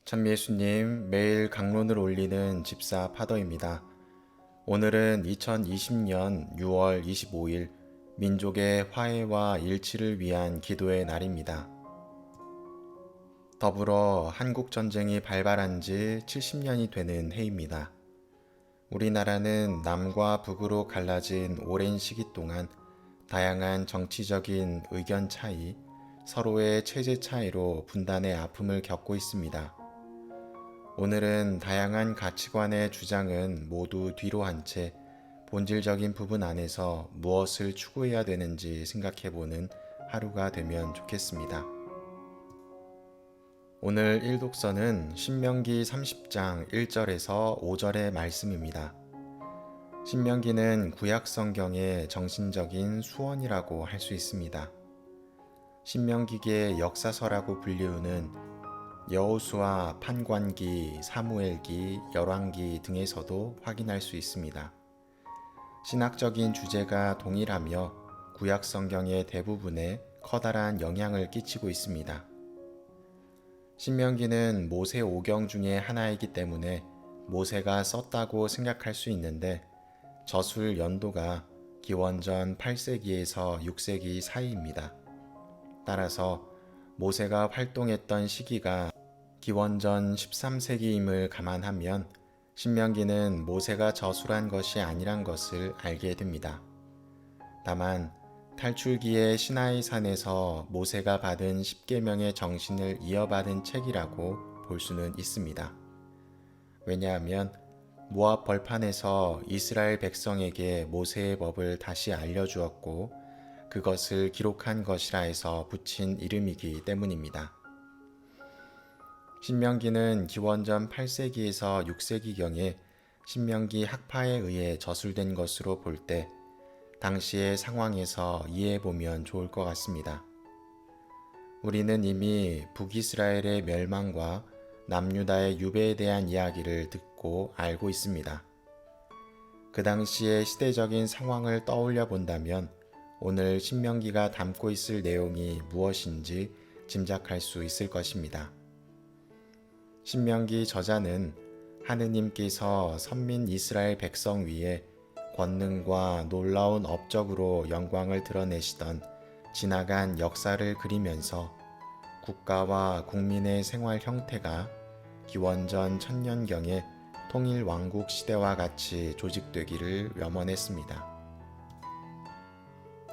참 예수님 매일 강론을 올리는 집사 파더입니다. 오늘은 2020년 6월 25일 민족의 화해와 일치를 위한 기도의 날입니다. 더불어 한국 전쟁이 발발한 지 70년이 되는 해입니다. 우리나라는 남과 북으로 갈라진 오랜 시기 동안 다양한 정치적인 의견 차이, 서로의 체제 차이로 분단의 아픔을 겪고 있습니다. 오늘은 다양한 가치관의 주장은 모두 뒤로 한 채 본질적인 부분 안에서 무엇을 추구해야 되는지 생각해보는 하루가 되면 좋겠습니다. 오늘 일독서는 신명기 30장 1절에서 5절의 말씀입니다. 신명기는 구약 성경의 정신적인 수원이라고 할 수 있습니다. 신명기계의 역사서라고 불리우는 여호수아, 판관기, 사무엘기, 열왕기 등에서도 확인할 수 있습니다. 신학적인 주제가 동일하며 구약 성경의 대부분에 커다란 영향을 끼치고 있습니다. 신명기는 모세 오경 중에 하나이기 때문에 모세가 썼다고 생각할 수 있는데 저술 연도가 기원전 8세기에서 6세기 사이입니다. 따라서 모세가 활동했던 시기가 기원전 13세기임을 감안하면 신명기는 모세가 저술한 것이 아니란 것을 알게 됩니다. 다만 탈출기의 시나이 산에서 모세가 받은 십계명의 정신을 이어받은 책이라고 볼 수는 있습니다. 왜냐하면 모압 벌판에서 이스라엘 백성에게 모세의 법을 다시 알려주었고 그것을 기록한 것이라 해서 붙인 이름이기 때문입니다. 신명기는 기원전 8세기에서 6세기경에 신명기 학파에 의해 저술된 것으로 볼 때 당시의 상황에서 이해해보면 좋을 것 같습니다. 우리는 이미 북이스라엘의 멸망과 남유다의 유배에 대한 이야기를 듣고 알고 있습니다. 그 당시의 시대적인 상황을 떠올려 본다면 오늘 신명기가 담고 있을 내용이 무엇인지 짐작할 수 있을 것입니다. 신명기 저자는 하느님께서 선민 이스라엘 백성 위에 권능과 놀라운 업적으로 영광을 드러내시던 지나간 역사를 그리면서 국가와 국민의 생활 형태가 기원전 1000년경에 통일 왕국 시대와 같이 조직되기를 염원했습니다.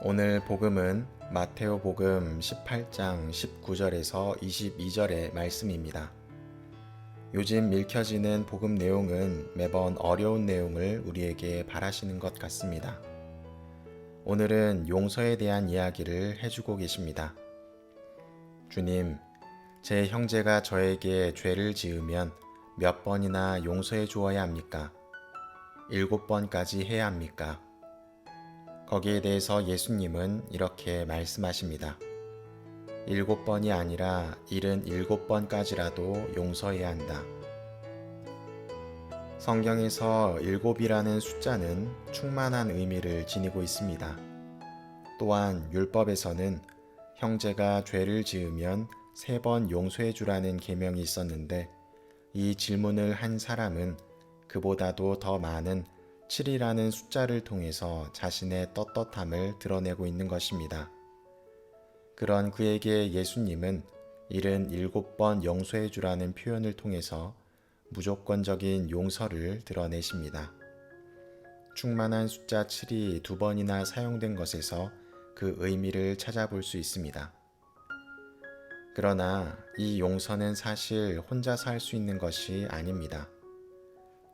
오늘 복음은 마테오 복음 18장 19절에서 22절의 말씀입니다. 요즘 읽혀지는 복음 내용은 매번 어려운 내용을 우리에게 바라시는 것 같습니다. 오늘은 용서에 대한 이야기를 해주고 계십니다. 주님, 제 형제가 저에게 죄를 지으면 몇 번이나 용서해 주어야 합니까? 7번까지 해야 합니까? 거기에 대해서 예수님은 이렇게 말씀하십니다. 7번이 아니라 77번까지라도 용서해야 한다. 성경에서 7이라는 숫자는 충만한 의미를 지니고 있습니다. 또한 율법에서는 형제가 죄를 지으면 3번 용서해 주라는 계명이 있었는데 이 질문을 한 사람은 그보다도 더 많은 7이라는 숫자를 통해서 자신의 떳떳함을 드러내고 있는 것입니다. 그런 그에게 예수님은 77번 용서해 주라는 표현을 통해서 무조건적인 용서를 드러내십니다. 충만한 숫자 7이 2번이나 사용된 것에서 그 의미를 찾아볼 수 있습니다. 그러나 이 용서는 사실 혼자서 할 수 있는 것이 아닙니다.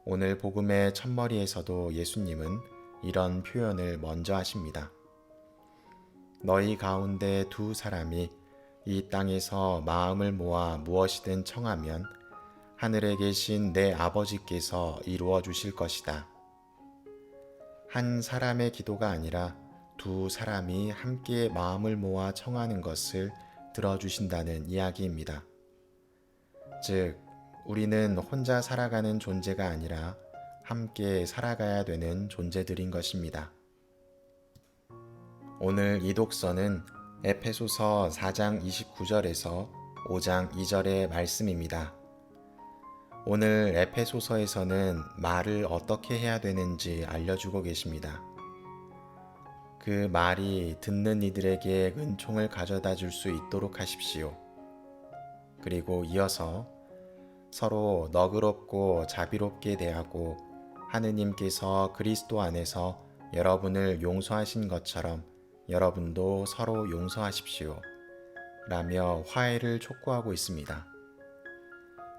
오늘 복음의 첫머리에서도 예수님은 이런 표현을 먼저 하십니다. 너희 가운데 2사람이 이 땅에서 마음을 모아 무엇이든 청하면 하늘에 계신 내 아버지께서 이루어 주실 것이다. 한 사람의 기도가 아니라 2사람이 함께 마음을 모아 청하는 것을 들어주신다는 이야기입니다. 즉, 우리는 혼자 살아가는 존재가 아니라 함께 살아가야 되는 존재들인 것입니다. 오늘 이 독서는 에페소서 4장 29절에서 5장 2절의 말씀입니다. 오늘 에페소서에서는 말을 어떻게 해야 되는지 알려주고 계십니다. 그 말이 듣는 이들에게 은총을 가져다 줄 수 있도록 하십시오. 그리고 이어서 서로 너그럽고 자비롭게 대하고 하느님께서 그리스도 안에서 여러분을 용서하신 것처럼 여러분도 서로 용서하십시오. 라며 화해를 촉구하고 있습니다.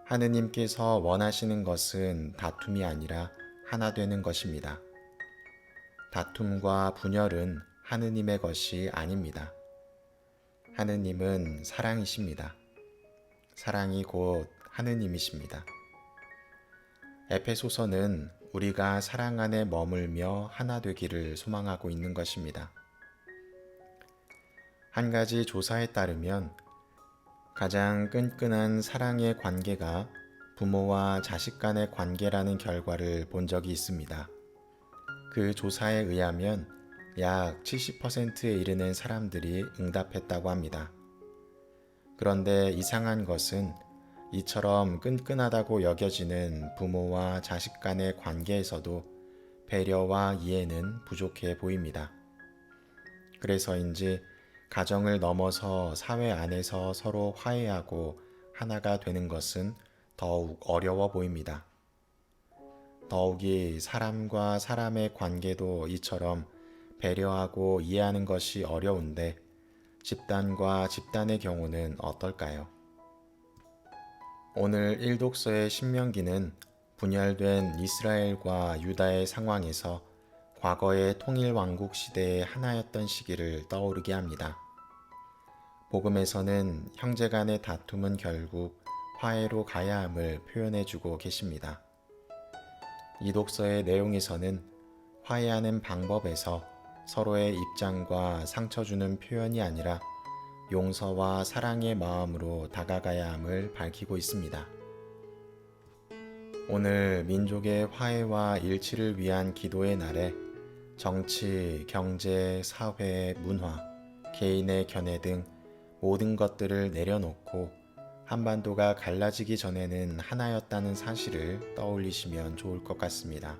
하느님께서 원하시는 것은 다툼이 아니라 하나 되는 것입니다. 다툼과 분열은 하느님의 것이 아닙니다. 하느님은 사랑이십니다. 사랑이 곧 하느님이십니다. 에페소서는 우리가 사랑 안에 머물며 하나 되기를 소망하고 있는 것입니다. 한 가지 조사에 따르면 가장 끈끈한 사랑의 관계가 부모와 자식 간의 관계라는 결과를 본 적이 있습니다. 그 조사에 의하면 약 70%에 이르는 사람들이 응답했다고 합니다. 그런데 이상한 것은 이처럼 끈끈하다고 여겨지는 부모와 자식 간의 관계에서도 배려와 이해는 부족해 보입니다. 그래서인지 가정을 넘어서 사회 안에서 서로 화해하고 하나가 되는 것은 더욱 어려워 보입니다. 더욱이 사람과 사람의 관계도 이처럼 배려하고 이해하는 것이 어려운데 집단과 집단의 경우는 어떨까요? 오늘 일독서의 신명기는 분열된 이스라엘과 유다의 상황에서 과거의 통일왕국 시대의 하나였던 시기를 떠오르게 합니다. 복음에서는 형제 간의 다툼은 결국 화해로 가야 함을 표현해주고 계십니다. 이 독서의 내용에서는 화해하는 방법에서 서로의 입장과 상처 주는 표현이 아니라 용서와 사랑의 마음으로 다가가야 함을 밝히고 있습니다. 오늘 민족의 화해와 일치를 위한 기도의 날에 정치, 경제, 사회, 문화, 개인의 견해 등 모든 것들을 내려놓고 한반도가 갈라지기 전에는 하나였다는 사실을 떠올리시면 좋을 것 같습니다.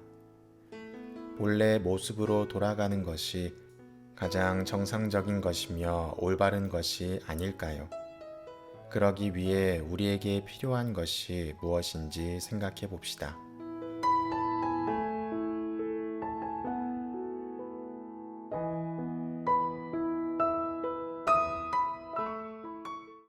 본래 모습으로 돌아가는 것이 가장 정상적인 것이며 올바른 것이 아닐까요? 그러기 위해 우리에게 필요한 것이 무엇인지 생각해 봅시다.